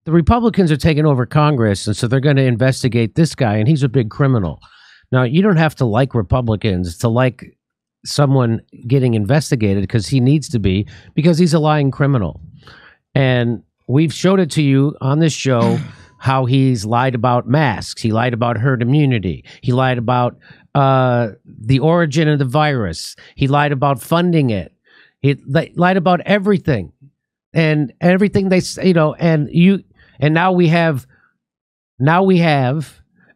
the Republicans are taking over Congress, and so they're going to investigate this guy, and he's a big criminal. Now, you don't have to like Republicans to like someone getting investigated, because he needs to be, because he's a lying criminal. And we've showed it to you on this show how he's lied about masks. He lied about herd immunity. He lied about the origin of the virus. He lied about funding it. He lied about everything, and everything they, and now we have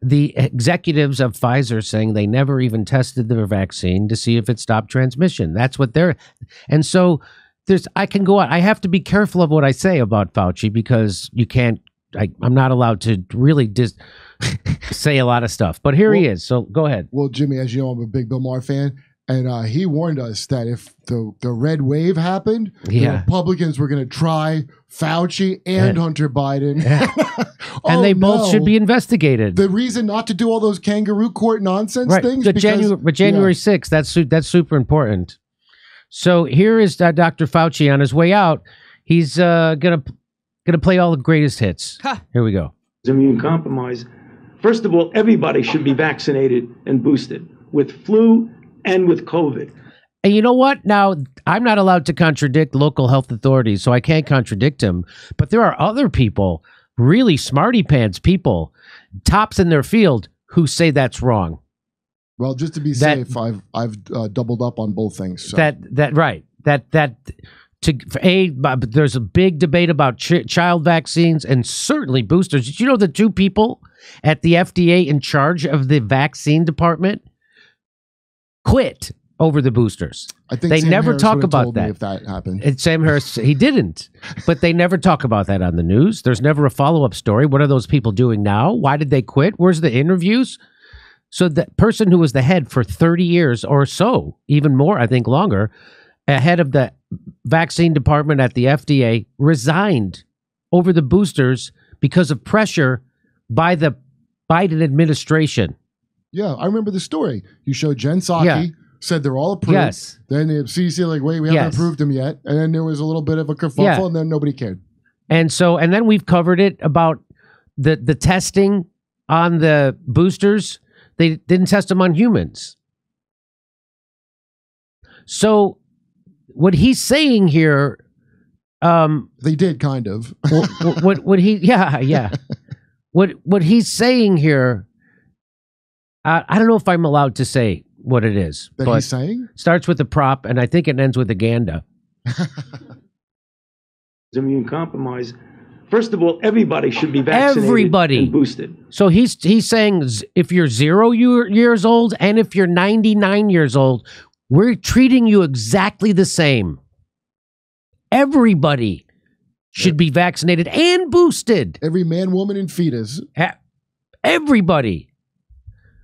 the executives of Pfizer saying they never even tested their vaccine to see if it stopped transmission. That's what they're, and so I can go on. I have to be careful of what I say about Fauci, because you can't. I'm not allowed to really say a lot of stuff. But here he is. So go ahead. Well, Jimmy, as you know, I'm a big Bill Maher fan. And he warned us that if the red wave happened, the Republicans were going to try Fauci and Hunter Biden. And they both should be investigated. The reason not to do all those kangaroo court nonsense things? January 6th, that's super important. So here is Dr. Fauci on his way out. He's going to play all the greatest hits. Here we go. Immune compromise. First of all, everybody should be vaccinated and boosted with flu and with COVID. And you know what? Now, I'm not allowed to contradict local health authorities, so I can't contradict him. But there are other people, really smarty pants people, tops in their field, who say that's wrong. Well, just to be safe, I've doubled up on both things. So. There's a big debate about child vaccines and certainly boosters. Did you know the two people at the FDA in charge of the vaccine department quit over the boosters? I think they Sam never Harris talk about that. If that happened, and Sam Harris, he didn't, but they never talk about that on the news. There's never a follow-up story. What are those people doing now? Why did they quit? Where's the interviews? So the person who was the head for 30 years or so, even more, I think longer, head of the vaccine department at the FDA, resigned over the boosters because of pressure by the Biden administration. Yeah, I remember the story. You showed Jen Psaki, said they're all approved. Yes. Then the CDC like, wait, we haven't approved them yet. And then there was a little bit of a kerfuffle, and then nobody cared. And then we've covered it about the testing on the boosters. They didn't test them on humans. So what he's saying here, they did kind of. what he's saying here, I don't know if I'm allowed to say what it is. That he's saying? Starts with a prop, and I think it ends with a Ganda. Immune compromise. First of all, everybody should be vaccinated and boosted. So he's saying if you're 0 years old and if you're 99 years old, we're treating you exactly the same. Everybody should be vaccinated and boosted. Every man, woman, and fetus. Everybody.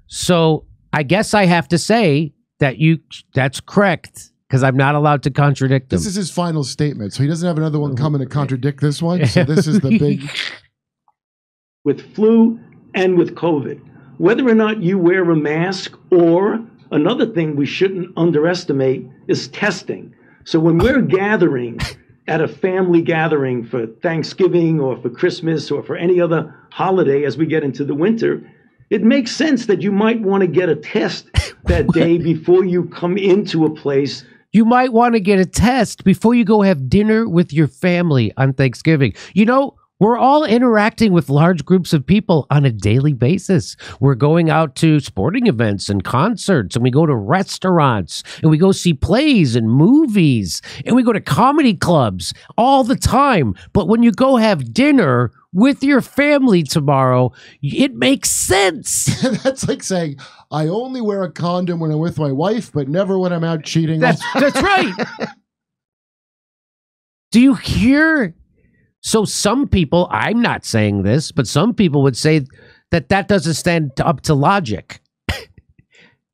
So I guess I have to say that that's correct, because I'm not allowed to contradict him. This is his final statement, so he doesn't have another one coming to contradict this one. So this is the big... With flu and with COVID. Whether or not you wear a mask, or another thing we shouldn't underestimate is testing. So when we're gathering at a family gathering for Thanksgiving or for Christmas or for any other holiday as we get into the winter, it makes sense that you might want to get a test that day before you come into a place. You might want to get a test before you go have dinner with your family on Thanksgiving. You know, we're all interacting with large groups of people on a daily basis. We're going out to sporting events and concerts, and we go to restaurants, and we go see plays and movies, and we go to comedy clubs all the time. But when you go have dinner with your family tomorrow, it makes sense. That's like saying, I only wear a condom when I'm with my wife, but never when I'm out cheating. That's right. Do you hear? So some people, I'm not saying this, but some people would say that doesn't stand up to logic.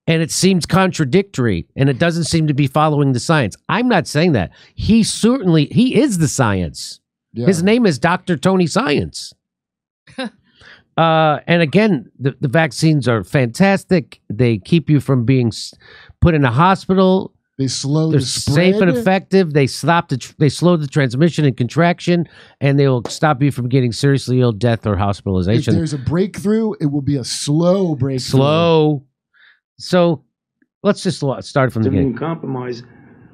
And it seems contradictory, and it doesn't seem to be following the science. I'm not saying that. He is the science. Yeah. His name is Dr. Tony Science. And again, the vaccines are fantastic. They keep you from being put in a hospital. They slow They're the spread. safe and effective. They they slow the transmission and contraction, and they will stop you from getting seriously ill, death, or If hospitalization. there's a breakthrough, it will be a slow breakthrough. Slow. So let's just start from the beginning. Immune compromise.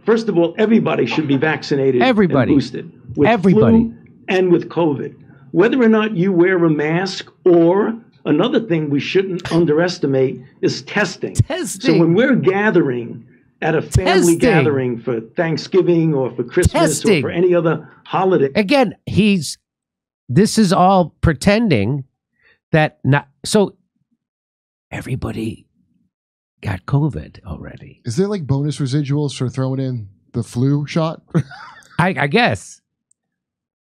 First of all, everybody should be vaccinated Everybody. and boosted with Everybody. flu and with COVID. Whether or not you wear a mask, or another thing we shouldn't underestimate is testing. Testing. So when we're gathering at a family Testing. gathering for Thanksgiving or for Christmas Testing. or for any other holiday, Again, this is all pretending that so everybody got COVID already. Is there like bonus residuals for throwing in the flu shot? I guess.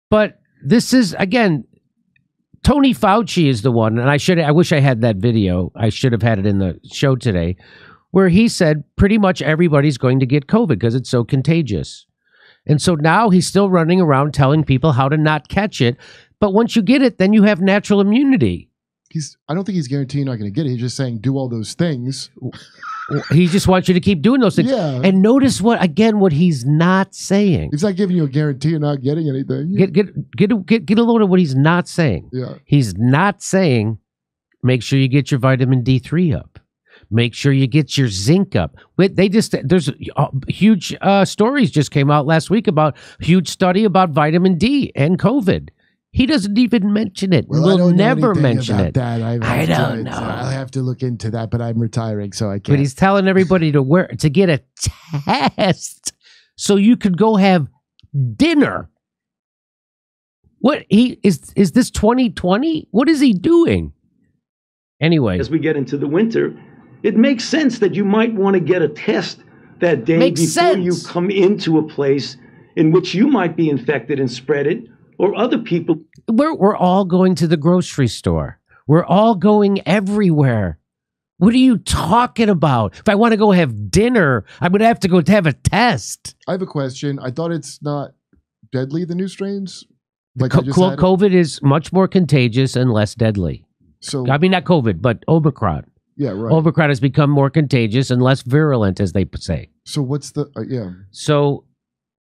But this is, again, Tony Fauci is the one, and I wish I had that video. I should have had it in the show today, where he said pretty much everybody's going to get COVID because it's so contagious. And so now he's still running around telling people how to not catch it. But once you get it, then you have natural immunity. I don't think he's guaranteeing not going to get it. He's just saying do all those things. He just wants you to keep doing those things. Yeah. And notice what he's not saying. He's not giving you a guarantee of not getting anything. Get a load of what he's not saying. Yeah. He's not saying make sure you get your vitamin D3 up. Make sure you get your zinc up. There's huge stories just came out last week about huge study about vitamin D and COVID. He doesn't even mention it. Well, I We'll don't know never anything mention about it. that. I don't know. I'll have to look into that, but I'm retiring, so I can't. But he's telling everybody to get a test so you could go have dinner. What is this 2020? What is he doing? Anyway, as we get into the winter, it makes sense that you might want to get a test that day before you come into a place in which you might be infected and spread it, or other people. We're all going to the grocery store. We're all going everywhere. What are you talking about? If I want to go have dinner, I'm going to have to go have a test. I have a question. I thought it's not deadly, the new strains. COVID is much more contagious and less deadly. So I mean, not COVID, but Omicron. Yeah, right. Omicron has become more contagious and less virulent, as they say. So what's the So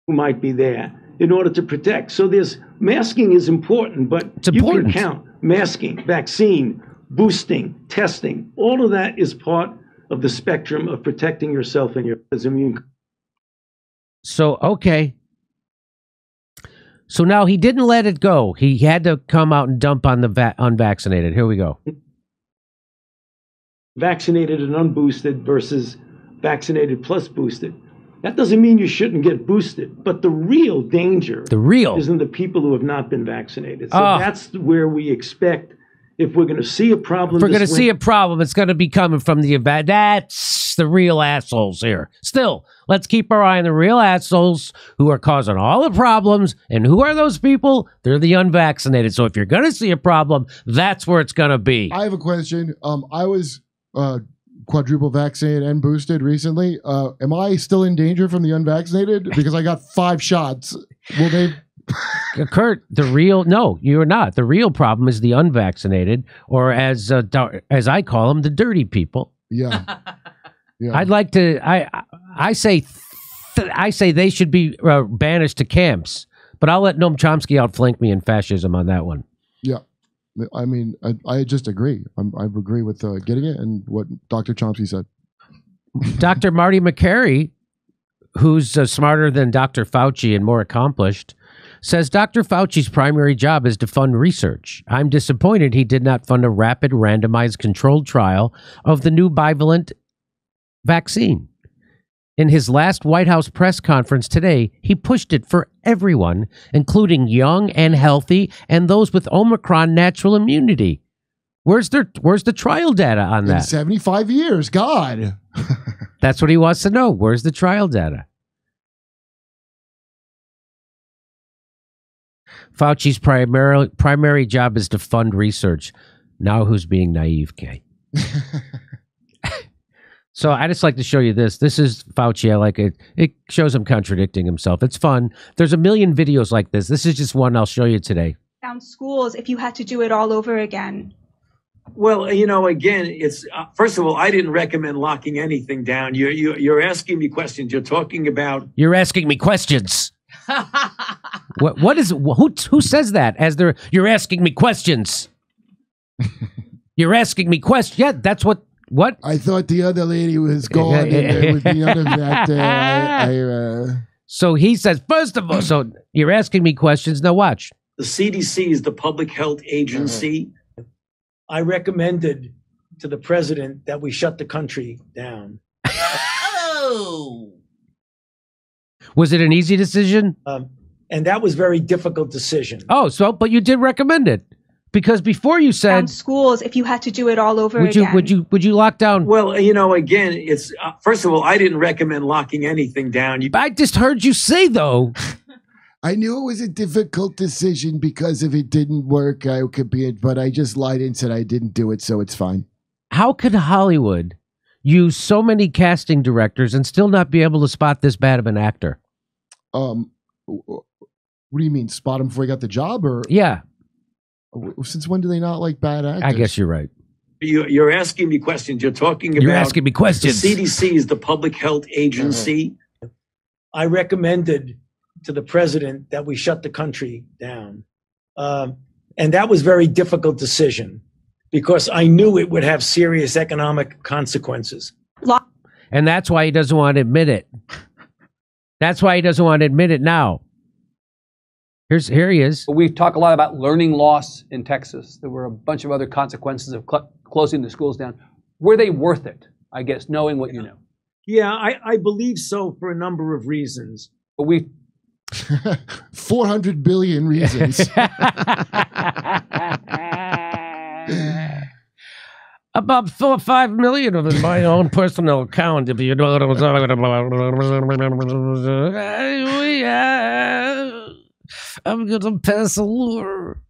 who might be there in order to protect. So masking is important, but you can count masking, vaccine, boosting, testing. All of that is part of the spectrum of protecting yourself and your immune. So, okay. So now he didn't let it go. He had to come out and dump on the unvaccinated. Here we go. Vaccinated and unboosted versus vaccinated plus boosted. That doesn't mean you shouldn't get boosted, but the real danger is in the people who have not been vaccinated. So that's where we expect, if we're going to see a problem. If we're going to see a problem, it's going to be coming from that's the real assholes here. Still, let's keep our eye on the real assholes who are causing all the problems. And who are those people? They're the unvaccinated. So if you're going to see a problem, that's where it's going to be. I have a question. I was quadruple vaccinated and boosted recently. Am I still in danger from the unvaccinated? Because I got 5 shots. Will they... Kurt, no, you're not. The real problem is the unvaccinated, or as I call them, the dirty people. Yeah. I'd like to. I say they should be banished to camps, but I'll let Noam Chomsky outflank me in fascism on that one. Yeah, I mean, I just agree. I agree with getting it and what Dr. Chomsky said. Dr. Marty McCary, who's smarter than Dr. Fauci and more accomplished, says Dr. Fauci's primary job is to fund research. I'm disappointed he did not fund a rapid randomized controlled trial of the new bivalent vaccine. In his last White House press conference today, he pushed it for everyone, including young and healthy and those with Omicron natural immunity. Where's the trial data on that? In 75 years, God. That's what he wants to know. Where's the trial data? Fauci's primary job is to fund research. Now who's being naive, Kay? So I just like to show you this. This is Fauci. I like it. It shows him contradicting himself. It's fun. There's a million videos like this. This is just one I'll show you today. Down schools if you had to do it all over again. Well, you know, again, it's first of all, I didn't recommend locking anything down. You're asking me questions. You're talking about. You're asking me questions. What is who says that? You're asking me questions. You're asking me questions. Yeah, that's what. I thought the other lady was gone, and there would be none of that. So he says, first of all, so you're asking me questions. Now watch. The CDC is the public health agency. I recommended to the president that we shut the country down. Oh. Was it an easy decision? And that was a very difficult decision. Oh, but you did recommend it. Because before you said schools, if you had to do it all over again, would you lock down? Well, you know, again, it's first of all, I didn't recommend locking anything down. I just heard you say though. I knew it was a difficult decision because if it didn't work, I could be it. But I just lied and said I didn't do it, so it's fine. How could Hollywood use so many casting directors and still not be able to spot this bad of an actor? What do you mean, spot him before he got the job, or yeah? Since when do they not like bad actors? I guess you're right. You're asking me questions. You're talking about. You're asking me questions. The CDC is the public health agency. I recommended to the president that we shut the country down. And that was a very difficult decision because I knew it would have serious economic consequences. And that's why he doesn't want to admit it. That's why he doesn't want to admit it now. Here he is. We talk a lot about learning loss in Texas. There were a bunch of other consequences of closing the schools down. Were they worth it, I guess, knowing what you know? Yeah, I believe so for a number of reasons. But we 400 billion reasons. About 4 or 5 million of it in my own personal account, if you know what I'm talking about. I'm gonna pass a lure.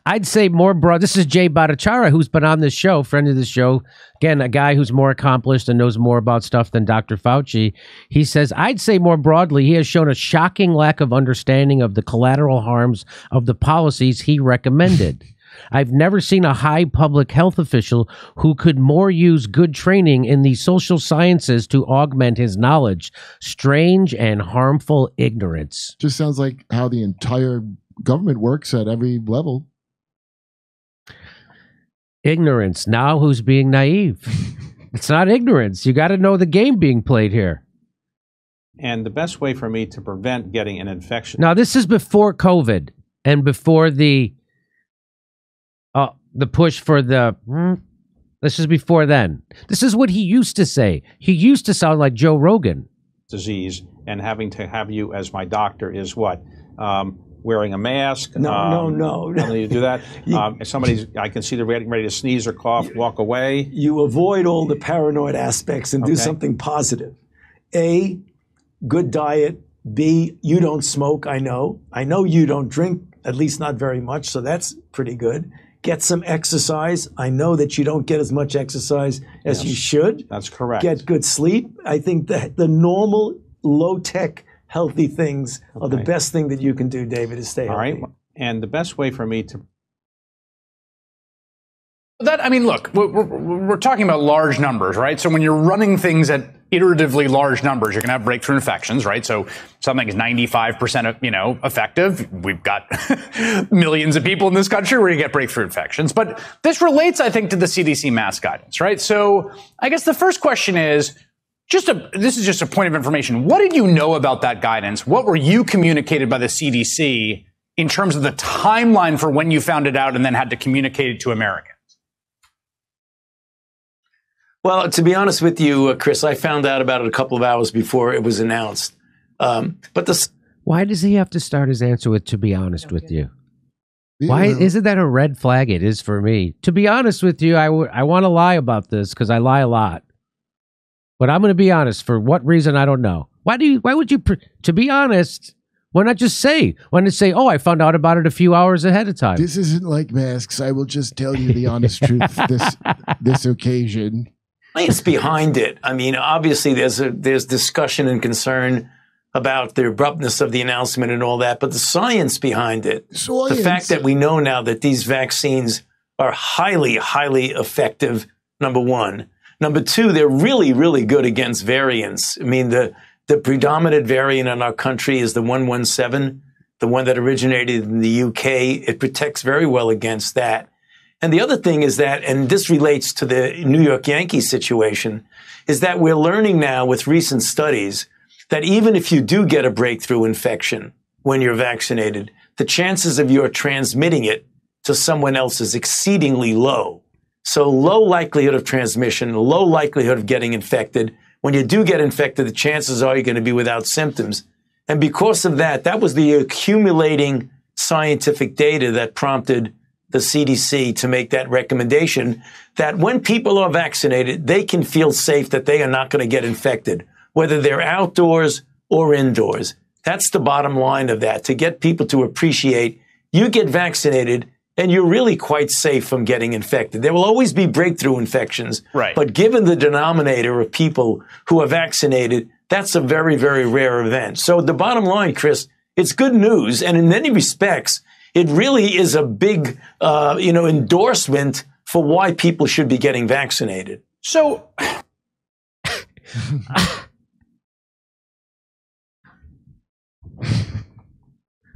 I'd say more broad. This is Jay Bhattacharya, who's been on this show, friend of the show. Again, a guy who's more accomplished and knows more about stuff than Dr. Fauci. He says, I'd say more broadly, he has shown a shocking lack of understanding of the collateral harms of the policies he recommended. I've never seen a high public health official who could more use good training in the social sciences to augment his knowledge. Strange and harmful ignorance. Just sounds like how the entire government works at every level. Ignorance. Now who's being naive? It's not ignorance. You got to know the game being played here. And the best way for me to prevent getting an infection. Now, this is before COVID and before the push for this is before then. This is what he used to say. He used to sound like Joe Rogan. Disease, and having to have you as my doctor is what? Wearing a mask? No. You do that? If I can see they're getting ready to sneeze or cough, walk away. You avoid all the paranoid aspects and do something positive. A, good diet. B, you don't smoke, I know. I know you don't drink, at least not very much, so that's pretty good. Get some exercise. I know that you don't get as much exercise as you should. That's correct. Get good sleep. I think that the normal, low-tech, healthy things are the best thing that you can do, David, is stay healthy. All right. And the best way for me to... Look, we're talking about large numbers, right? So when you're running things at iteratively large numbers, you're going to have breakthrough infections, right? So something is 95% effective. We've got millions of people in this country where you get breakthrough infections. But this relates, I think, to the CDC mask guidance, right? So I guess the first question is, this is just a point of information. What did you know about that guidance? What were you communicated by the CDC in terms of the timeline for when you found it out and then had to communicate it to Americans? Well, to be honest with you, Chris, I found out about it a couple of hours before it was announced. Why does he have to start his answer with, to be honest with you? Why isn't that a red flag? It is for me. To be honest with you, I want to lie about this because I lie a lot. But I'm going to be honest. For what reason, I don't know. Why would you, to be honest, why not just say? Why not say, oh, I found out about it a few hours ahead of time? This isn't like masks. I will just tell you the honest truth this occasion. Science behind it. I mean, obviously there's discussion and concern about the abruptness of the announcement and all that, but the science behind it, the fact that we know now that these vaccines are highly, highly effective, number one. Number two, they're really, really good against variants. I mean, the predominant variant in our country is the 117, the one that originated in the UK. It protects very well against that. And the other thing is that, and this relates to the New York Yankees situation, is that we're learning now with recent studies that even if you do get a breakthrough infection when you're vaccinated, the chances of your transmitting it to someone else is exceedingly low. So low likelihood of transmission, low likelihood of getting infected. When you do get infected, the chances are you're going to be without symptoms. And because of that, that was the accumulating scientific data that prompted the CDC to make that recommendation that when people are vaccinated, they can feel safe that they are not going to get infected, whether they're outdoors or indoors. That's the bottom line of that, to get people to appreciate you get vaccinated and you're really quite safe from getting infected. There will always be breakthrough infections, right? But given the denominator of people who are vaccinated, that's a very, very rare event. So the bottom line, Chris, it's good news. And in many respects, it really is a big, endorsement for why people should be getting vaccinated. So,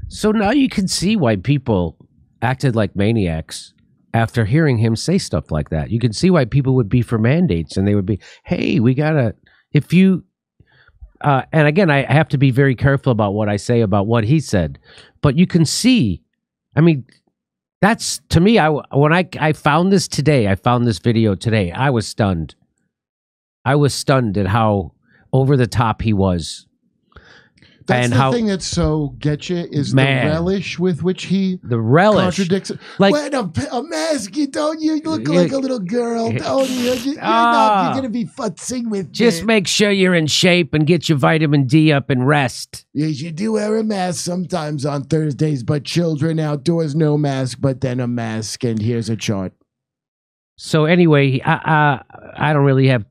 so now you can see why people acted like maniacs after hearing him say stuff like that. You can see why people would be for mandates, and they would be, hey, we gotta, if you, and again, I have to be very careful about what I say about what he said, but you can see, I mean, that's, to me, when I found this today, I found this video today, I was stunned. I was stunned at how over the top he was. That's and the how, thing that so gets you is man, the relish with which he contradicts. contradicts. Like, Wait, a mask, you don't. You look like a little girl, don't you? You're going to be futzing with just it. make sure you're in shape and get your vitamin D up and rest. Yes, you do wear a mask sometimes on Thursdays, but children outdoors, no mask, but then a mask, and here's a chart. So anyway, I don't really have...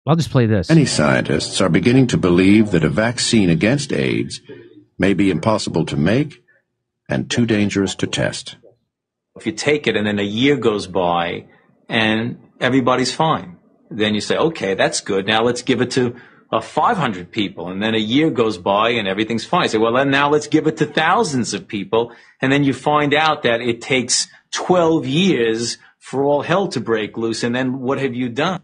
I'll just play this. Many scientists are beginning to believe that a vaccine against AIDS may be impossible to make and too dangerous to test. If you take it and then a year goes by and everybody's fine, then you say, okay, that's good. Now let's give it to 500 people. And then a year goes by and everything's fine. You say, well, then now let's give it to thousands of people. And then you find out that it takes 12 years for all hell to break loose. And then what have you done?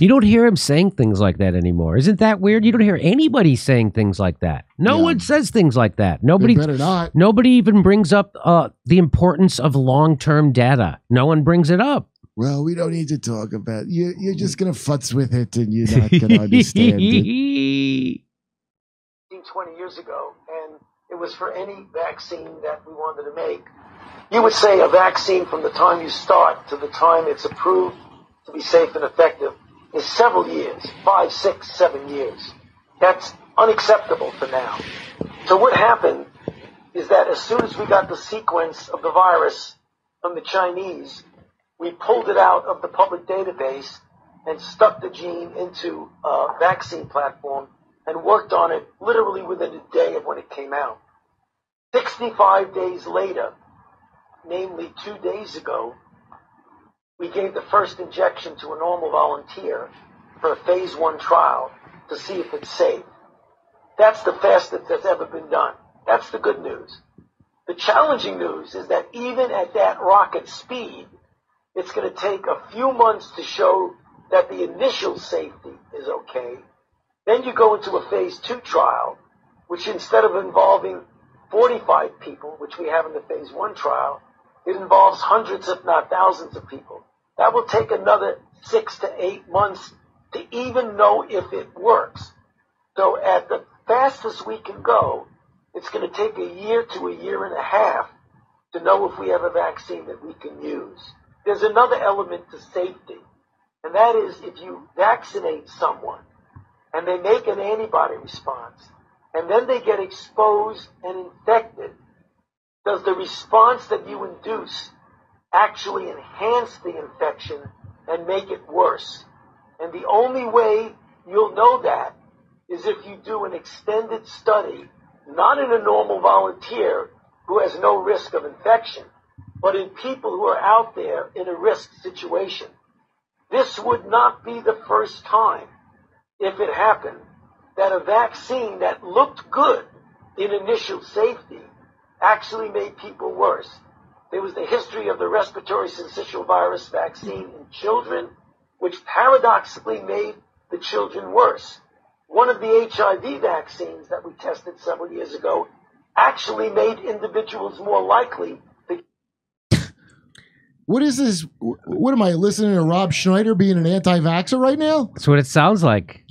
You don't hear him saying things like that anymore. Isn't that weird? You don't hear anybody saying things like that. No one says things like that. Nobody, better not. Nobody even brings up the importance of long-term data. No one brings it up. Well, we don't need to talk about it. You're just going to futz with it, and you're not going to understand it. 20 years ago, and it was for any vaccine that we wanted to make. You would say a vaccine from the time you start to the time it's approved to be safe and effective is several years, 5, 6, 7 years. That's unacceptable for now. So what happened is that as soon as we got the sequence of the virus from the Chinese, we pulled it out of the public database and stuck the gene into a vaccine platform and worked on it literally within a day of when it came out. 65 days later, namely 2 days ago, we gave the first injection to a normal volunteer for a phase 1 trial to see if it's safe. That's the fastest that's ever been done. That's the good news. The challenging news is that even at that rocket speed, it's going to take a few months to show that the initial safety is okay. Then you go into a phase 2 trial, which instead of involving 45 people, which we have in the phase 1 trial, it involves hundreds, if not thousands of people. That will take another 6 to 8 months to even know if it works. So at the fastest we can go, it's going to take a year to a year and a half to know if we have a vaccine that we can use. There's another element to safety, and that is if you vaccinate someone and they make an antibody response, and then they get exposed and infected, does the response that you induce actually enhance the infection and make it worse? And the only way you'll know that is if you do an extended study not in a normal volunteer who has no risk of infection, but in people who are out there in a risk situation. This would not be the first time, if it happened, that a vaccine that looked good in initial safety actually made people worse. There was the history of the respiratory syncytial virus vaccine in children, which paradoxically made the children worse. One of the HIV vaccines that we tested several years ago actually made individuals more likely to... What is this? What am I listening to Rob Schneider being an anti-vaxxer right now? That's what it sounds like.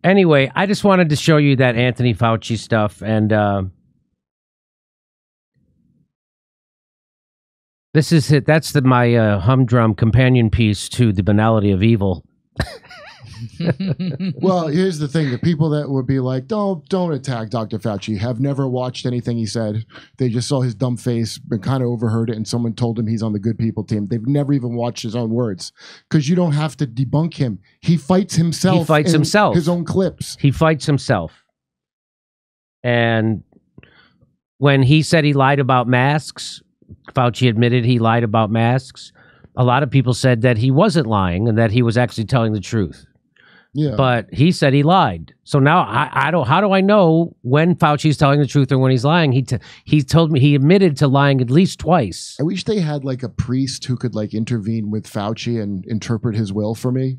Anyway, I just wanted to show you that Anthony Fauci stuff, and this is it. That's my humdrum companion piece to The Banality of Evil. Well, here's the thing. The people that would be like, don't attack Dr. Fauci have never watched anything he said. They just saw his dumb face, but kind of overheard it, and someone told him he's on the good people team. They've never even watched his own words, because you don't have to debunk him. He fights himself. He fights himself. His own clips. He fights himself. And when he said he lied about masks, Fauci admitted he lied about masks. A lot of people said that he wasn't lying and that he was actually telling the truth. Yeah. But he said he lied. So now I don't. How do I know when Fauci's telling the truth or when he's lying? He told me he admitted to lying at least twice. I wish they had like a priest who could like intervene with Fauci and interpret his will for me.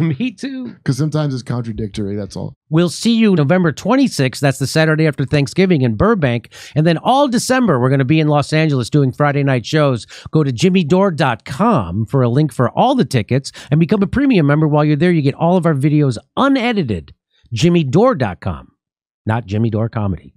Me too. Because sometimes it's contradictory. That's all. We'll see you November 26th. That's the Saturday after Thanksgiving in Burbank. And then all December, we're going to be in Los Angeles doing Friday night shows. Go to jimmydore.com for a link for all the tickets and become a premium member. While you're there, you get all of our videos unedited. jimmydore.com, not Jimmy Dore Comedy.